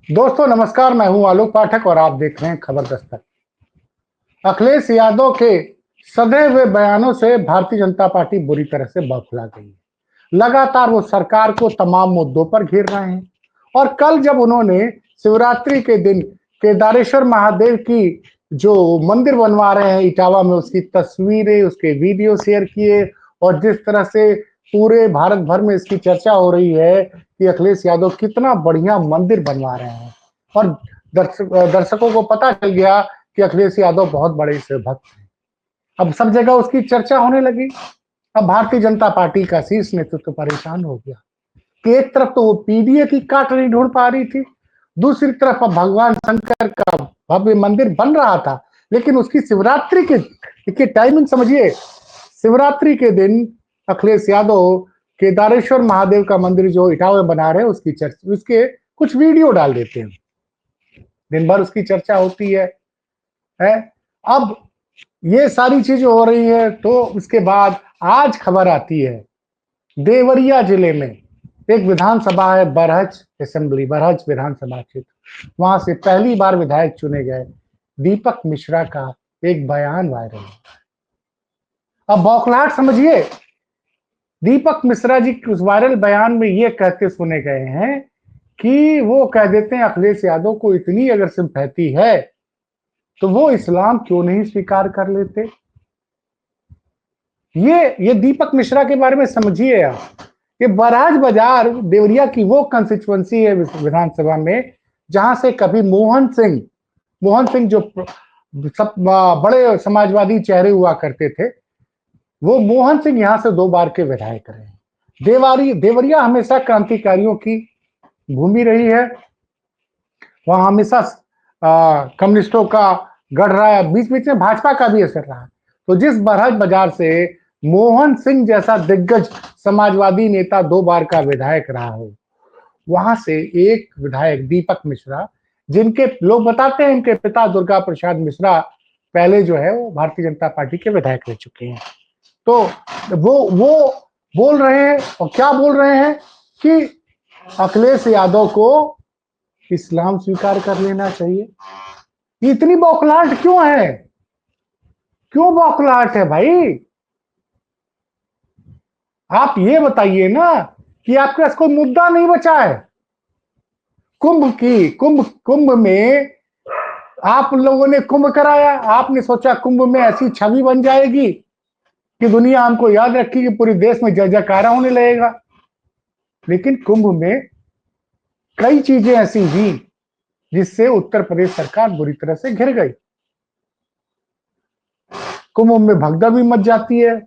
दोस्तों नमस्कार, मैं हूं आलोक पाठक और आप देख रहे हैं खबर दस्तक। अखिलेश यादव के सधे हुए बयानों से भारतीय जनता पार्टी बुरी तरह से बौखला गई है। लगातार वो सरकार को तमाम मुद्दों पर घेर रहे हैं और कल जब उन्होंने शिवरात्रि के दिन केदारेश्वर महादेव की जो मंदिर बनवा रहे हैं इटावा में, उसकी तस्वीरें, उसके वीडियो शेयर किए और जिस तरह से पूरे भारत भर में इसकी चर्चा हो रही है कि अखिलेश यादव कितना बढ़िया मंदिर बनवा रहे हैं और दर्शकों को पता चल गया कि अखिलेश यादव बहुत बड़े शिव भक्त हैं। अब सब जगह उसकी चर्चा होने लगी। अब भारतीय जनता पार्टी का शीर्ष नेतृत्व परेशान हो गया कि एक तरफ तो वो पीडीए की काट नहीं ढूंढ पा रही थी, दूसरी तरफ अब भगवान शंकर का भव्य मंदिर बन रहा था, लेकिन उसकी शिवरात्रि के टाइमिंग समझिए। शिवरात्रि के दिन अखिलेश यादव केदारेश्वर महादेव का मंदिर जो इटावा में बना रहे हैं उसकी चर्चा, उसके कुछ वीडियो डाल देते हैं, दिन भर उसकी चर्चा होती है। अब ये सारी चीजें हो रही है तो उसके बाद आज खबर आती है देवरिया जिले में एक विधानसभा है, बरहज असेंबली, बरहज विधानसभा क्षेत्र, वहां से पहली बार विधायक चुने गए दीपक मिश्रा का एक बयान वायरल है। अब बौखलाहट समझिए, दीपक मिश्रा जी उस वायरल बयान में ये कहते सुने गए हैं कि वो कह देते हैं अखिलेश यादव को इतनी अगर सिंपैथी है तो वो इस्लाम क्यों नहीं स्वीकार कर लेते। ये दीपक मिश्रा के बारे में समझिए आप। ये बरहाज बाजार देवरिया की वो कंस्टिट्युएंसी है विधानसभा में जहां से कभी मोहन सिंह जो सब बड़े समाजवादी चेहरे हुआ करते थे, वो मोहन सिंह यहां से 2 बार के विधायक रहे। देवरिया हमेशा क्रांतिकारियों की भूमि रही है। वहां हमेशा कम्युनिस्टों का गढ़ रहा है, बीच बीच में भाजपा का भी असर रहा है। तो जिस बरहज बाजार से मोहन सिंह जैसा दिग्गज समाजवादी नेता 2 बार का विधायक रहा हो, वहां से एक विधायक दीपक मिश्रा, जिनके लोग बताते हैं इनके पिता दुर्गा प्रसाद मिश्रा पहले जो है वो भारतीय जनता पार्टी के विधायक रह चुके हैं, तो वो बोल रहे हैं और क्या बोल रहे हैं कि अखिलेश यादव को इस्लाम स्वीकार कर लेना चाहिए। इतनी बौखलाहट क्यों है? क्यों बौखलाहट है भाई? आप ये बताइए ना कि आपके पास कोई मुद्दा नहीं बचा है। कुंभ में आप लोगों ने कुंभ कराया, आपने सोचा कुंभ में ऐसी छवि बन जाएगी कि दुनिया हमको याद रखेगी, पूरे देश में जय जयकारा होने लगेगा। लेकिन कुंभ में कई चीजें ऐसी हुई जिससे उत्तर प्रदेश सरकार बुरी तरह से घिर गई। कुंभ में भगदड़ भी मच जाती है,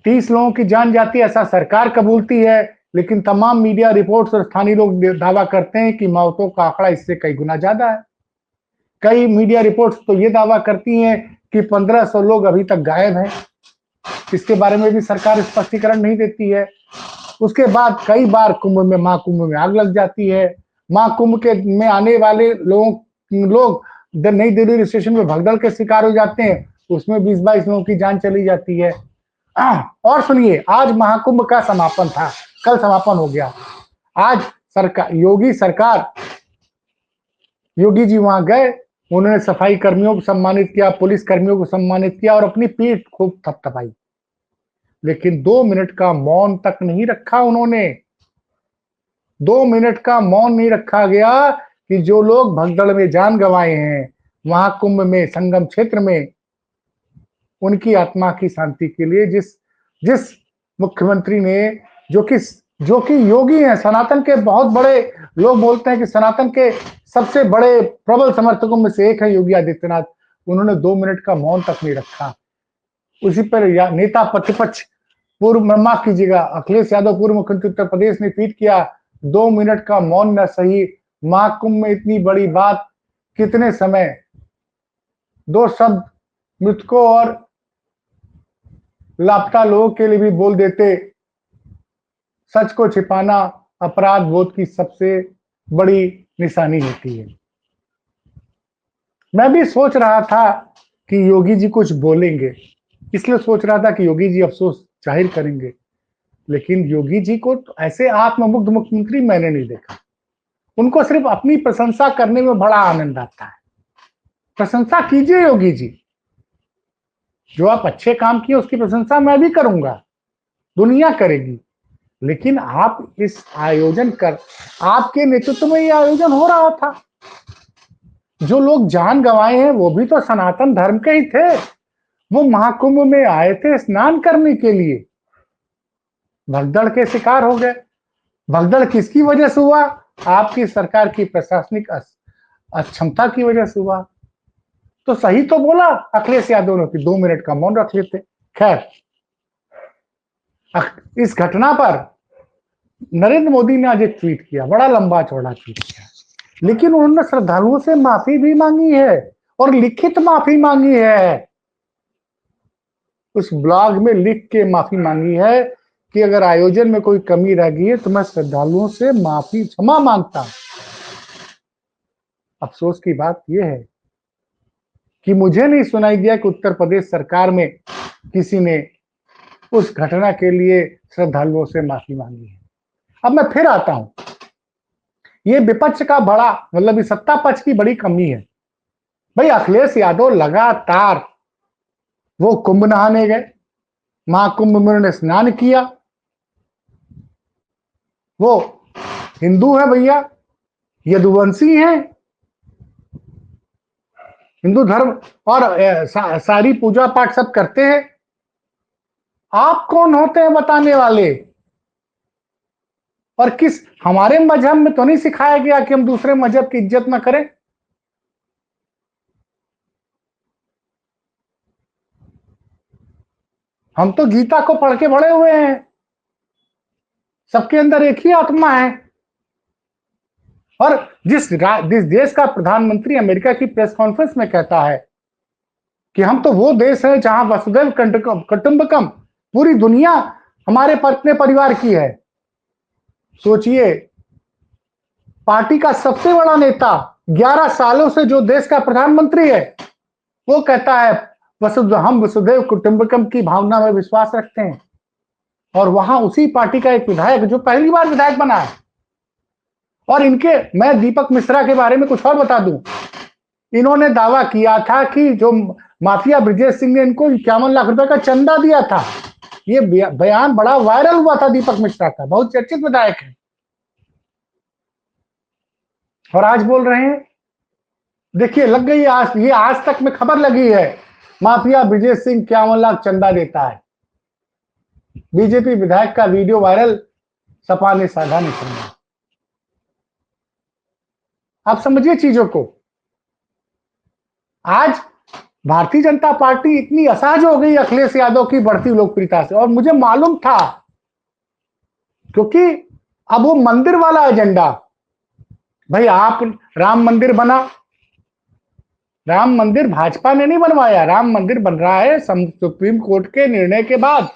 30 लोगों की जान जाती है, ऐसा सरकार कबूलती है, लेकिन तमाम मीडिया रिपोर्ट्स और स्थानीय लोग दावा करते हैं कि मौतों का आंकड़ा इससे कई गुना ज्यादा है। कई मीडिया रिपोर्ट्स तो ये दावा करती हैं कि 1500 लोग अभी तक गायब हैं। इसके बारे में भी सरकार स्पष्टीकरण नहीं देती है। उसके बाद कई बार महाकुंभ में आग लग जाती है। महाकुंभ के में आने वाले लोग नई दिल्ली स्टेशन में भगदड़ के शिकार हो जाते हैं, उसमें 20-22 लोगों की जान चली जाती है। और सुनिए, आज महाकुंभ का समापन था, कल समापन हो गया। आज योगी जी वहां गए, उन्होंने सफाई कर्मियों को सम्मानित किया, पुलिस कर्मियों को सम्मानित किया और अपनी पीठ खूब थपथपाई, लेकिन 2 मिनट का मौन तक नहीं रखा उन्होंने। 2 मिनट का मौन नहीं रखा गया कि जो लोग भगदड़ में जान गंवाए हैं वहां कुंभ में संगम क्षेत्र में, उनकी आत्मा की शांति के लिए जिस मुख्यमंत्री ने, जो कि योगी हैं, सनातन के बहुत बड़े, लोग बोलते हैं कि सनातन के सबसे बड़े प्रबल समर्थकों में से एक है योगी आदित्यनाथ, उन्होंने 2 मिनट का मौन तक नहीं रखा। उसी पर नेता प्रतिपक्ष पूर्व, माफ कीजिएगा, अखिलेश यादव पूर्व मुख्यमंत्री उत्तर प्रदेश ने ट्वीट किया, 2 मिनट का मौन न सही, महाकुंभ में इतनी बड़ी बात कितने समय, 2 शब्द मृतकों और लापता लोगों के लिए भी बोल देते। सच को छिपाना अपराध बोध की सबसे बड़ी निशानी होती है। मैं भी सोच रहा था कि योगी जी कुछ बोलेंगे, इसलिए सोच रहा था कि योगी जी अफसोस जाहिर करेंगे, लेकिन योगी जी को तो ऐसे आत्ममुग्ध मुख्यमंत्री मैंने नहीं देखा। उनको सिर्फ अपनी प्रशंसा करने में बड़ा आनंद आता है। प्रशंसा कीजिए योगी जी, जो आप अच्छे काम किए उसकी प्रशंसा मैं भी करूंगा, दुनिया करेगी। लेकिन आप इस आयोजन कर, आपके नेतृत्व में ये आयोजन हो रहा था। जो लोग जान गंवाए हैं वो भी तो सनातन धर्म के ही थे। वो महाकुंभ में आए थे स्नान करने के लिए, भगदड़ के शिकार हो गए। भगदड़ किसकी वजह से हुआ? आपकी सरकार की प्रशासनिक अक्षमता की वजह से हुआ। तो सही तो बोला अखिलेश यादव ने कि 2 मिनट का मौन रख लेते। खैर, इस घटना पर नरेंद्र मोदी ने आज एक ट्वीट किया, बड़ा लंबा चौड़ा ट्वीट किया, लेकिन उन्होंने श्रद्धालुओं से माफी भी मांगी है और लिखित माफी मांगी है। उस ब्लॉग में लिख के माफी मांगी है कि अगर आयोजन में कोई कमी रह गई है तो मैं श्रद्धालुओं से माफी क्षमा मांगता हूं। अफसोस की बात यह है कि मुझे नहीं सुनाई दिया कि उत्तर प्रदेश सरकार में किसी ने उस घटना के लिए श्रद्धालुओं से माफी मांगी है। अब मैं फिर आता हूं, ये विपक्ष का बड़ा मतलब सत्ता पक्ष की बड़ी कमी है। भाई अखिलेश यादव लगातार वो कुंभ नहाने गए, महाकुंभ में उन्होंने स्नान किया। वो हिंदू है भैया, यदुवंशी हैं, हिंदू धर्म और सारी पूजा पाठ सब करते हैं। आप कौन होते हैं बताने वाले? और किस हमारे मजहब में तो नहीं सिखाया गया कि हम दूसरे मजहब की इज्जत ना करें। हम तो गीता को पढ़ के बड़े हुए हैं, सबके अंदर एक ही आत्मा है। और जिस देश का प्रधानमंत्री अमेरिका की प्रेस कॉन्फ्रेंस में कहता है कि हम तो वो देश है जहां वसुधैव कुटुंबकम, पूरी दुनिया हमारे अपने परिवार की है। सोचिए, पार्टी का सबसे बड़ा नेता 11 सालों से जो देश का प्रधानमंत्री है, वो कहता है हम वसुधैव कुटुंबकम की भावना में विश्वास रखते हैं। और वहां उसी पार्टी का एक विधायक जो पहली बार विधायक बना है, और इनके, मैं दीपक मिश्रा के बारे में कुछ और बता दूं, इन्होंने दावा किया था कि जो माफिया ब्रजेश सिंह ने इनको 51 लाख रुपए का चंदा दिया था। ये बयान बड़ा वायरल हुआ था दीपक मिश्रा का, बहुत चर्चित विधायक है। और आज बोल रहे हैं, देखिए लग गई आज, ये आज तक में खबर लगी है, माफिया ब्रजेश सिंह 51 लाख चंदा देता है। बीजेपी विधायक का वीडियो वायरल, सपा ने साझा नहीं किया। आप समझिए चीजों को। आज भारतीय जनता पार्टी इतनी असहज हो गई अखिलेश यादव की बढ़ती लोकप्रियता से, और मुझे मालूम था, क्योंकि अब वो मंदिर वाला एजेंडा, भाई आप राम मंदिर बना, राम मंदिर भाजपा ने नहीं बनवाया, राम मंदिर बन रहा है सुप्रीम कोर्ट के निर्णय के बाद,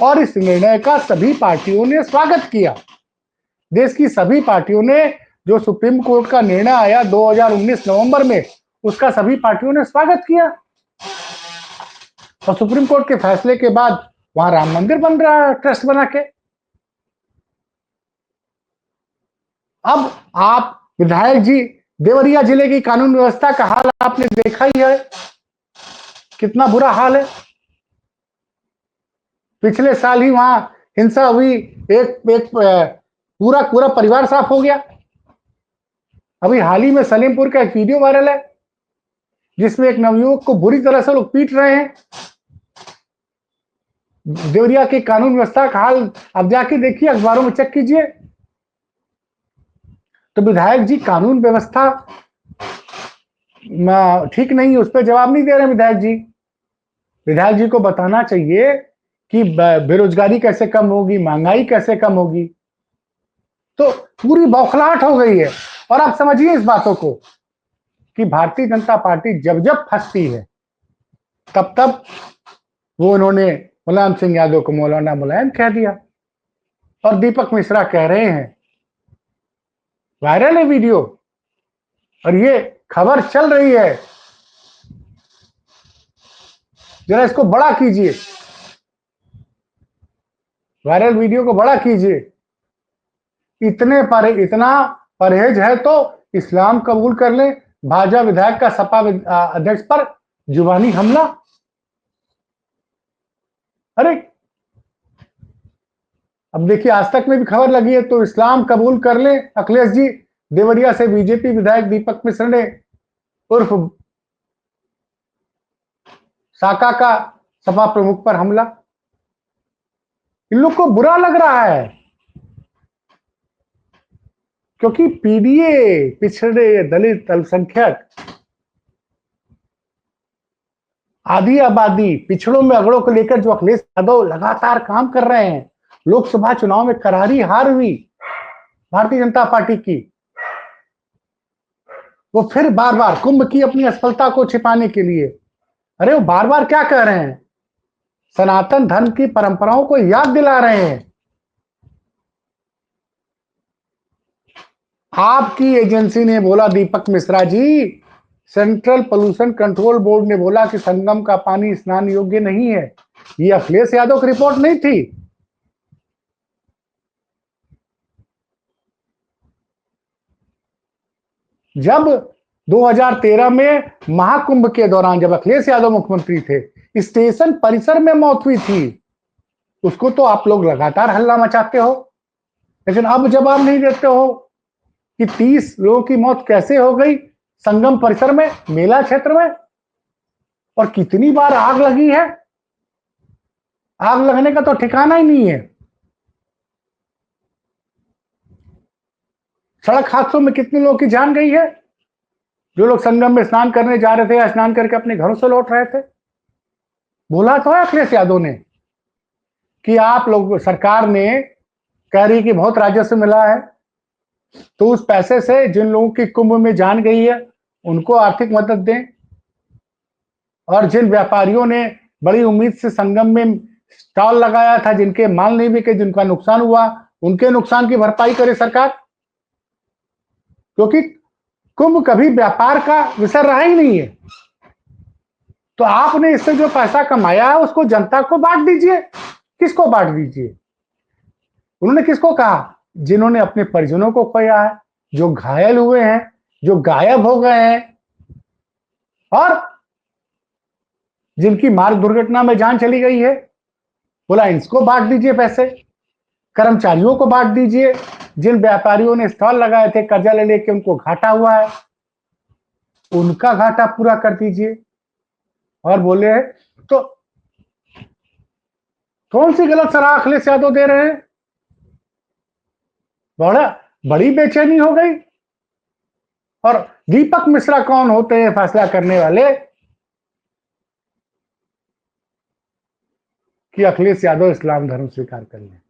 और इस निर्णय का सभी पार्टियों ने स्वागत किया। देश की सभी पार्टियों ने, जो सुप्रीम कोर्ट का निर्णय आया 2019 नवंबर में, उसका सभी पार्टियों ने स्वागत किया। और सुप्रीम कोर्ट के फैसले के बाद वहां राम मंदिर बन रहा है ट्रस्ट बना के। अब आप विधायक जी, देवरिया जिले की कानून व्यवस्था का हाल आपने देखा ही है, कितना बुरा हाल है। पिछले साल ही वहां हिंसा हुई, एक पूरा पूरा परिवार साफ हो गया। अभी हाल ही में सलेमपुर का एक वीडियो वायरल है जिसमें एक नवयुवक को बुरी तरह से लोग पीट रहे हैं। देवरिया की कानून व्यवस्था का हाल अब जाके देखिए, अखबारों में चेक कीजिए। तो विधायक जी कानून व्यवस्था ठीक नहीं है, उस पर जवाब नहीं दे रहे विधायक जी। विधायक जी को बताना चाहिए कि बेरोजगारी कैसे कम होगी, महंगाई कैसे कम होगी। तो पूरी बौखलाहट हो गई है। और आप समझिए इस बातों को कि भारतीय जनता पार्टी जब जब फंसती है तब तब वो उन्होंने मुलायम सिंह यादव को मौलाना मुलायम कह दिया। और दीपक मिश्रा कह रहे हैं, वायरल है वीडियो और ये खबर चल रही है, जरा इसको बड़ा कीजिए, वायरल वीडियो को बड़ा कीजिए। इतना परहेज है तो इस्लाम कबूल कर ले। भाजपा विधायक का सपा अध्यक्ष पर जुबानी हमला। अरे अब देखिए, आज तक में भी खबर लगी है तो इस्लाम कबूल कर ले अखिलेश जी। देवरिया से बीजेपी विधायक दीपक मिश्र ने उर्फ साका का सपा प्रमुख पर हमला। इन लोग को बुरा लग रहा है क्योंकि पीडीए, पिछड़े, दलित, अल्पसंख्यक, आधी आबादी, पिछड़ों में अगड़ों को लेकर जो अखिलेश यादव लगातार काम कर रहे हैं। लोकसभा चुनाव में करारी हार हुई भारतीय जनता पार्टी की, वो फिर बार बार कुंभ की अपनी असफलता को छिपाने के लिए, अरे वो बार बार क्या कह रहे हैं, सनातन धर्म की परंपराओं को याद दिला रहे हैं। आपकी एजेंसी ने बोला, दीपक Mishra ji, central pollution control board ने बोला कि संगम का पानी स्नान योग्य नहीं है। ये अखिलेश यादव की रिपोर्ट नहीं थी। जब 2013 में महाकुंभ के दौरान जब अखिलेश यादव मुख्यमंत्री थे, स्टेशन परिसर में मौत हुई थी। उसको तो आप लोग लगातार हल्ला मचाते हो, लेकिन अब जवाब नहीं देते हो कि 30 लोगों की मौत कैसे हो गई संगम परिसर में, मेला क्षेत्र में, और कितनी बार आग लगी है। आग लगने का तो ठिकाना ही नहीं है। सड़क हादसों में कितने लोगों की जान गई है, जो लोग संगम में स्नान करने जा रहे थे या स्नान करके अपने घरों से लौट रहे थे। बोला तो है अखिलेश यादव ने कि आप लोग, सरकार ने कह रही कि बहुत राजस्व मिला है, तो उस पैसे से जिन लोगों की कुंभ में जान गई है उनको आर्थिक मदद दें, और जिन व्यापारियों ने बड़ी उम्मीद से संगम में स्टॉल लगाया था, जिनके माल नहीं बिके, जिनका नुकसान हुआ, उनके नुकसान की भरपाई करे सरकार। क्योंकि कुंभ कभी व्यापार का विषय रहा ही नहीं है। तो आपने इससे जो पैसा कमाया है उसको जनता को बांट दीजिए। किसको बांट दीजिए? उन्होंने किसको कहा? जिन्होंने अपने परिजनों को खोया है, जो घायल हुए हैं, जो गायब हो गए हैं, और जिनकी मार्ग दुर्घटना में जान चली गई है। बोला इसको बांट दीजिए पैसे। कर्मचारियों को बांट दीजिए। जिन व्यापारियों ने स्टॉल लगाए थे कर्जा ले लेके, उनको घाटा हुआ है, उनका घाटा पूरा कर दीजिए। और बोले तो कौन सी गलत सलाह अखिलेश यादव दे रहे हैं? बड़ी बेचैनी हो गई। और दीपक मिश्रा कौन होते हैं फैसला करने वाले कि अखिलेश यादव इस्लाम धर्म स्वीकार कर लें?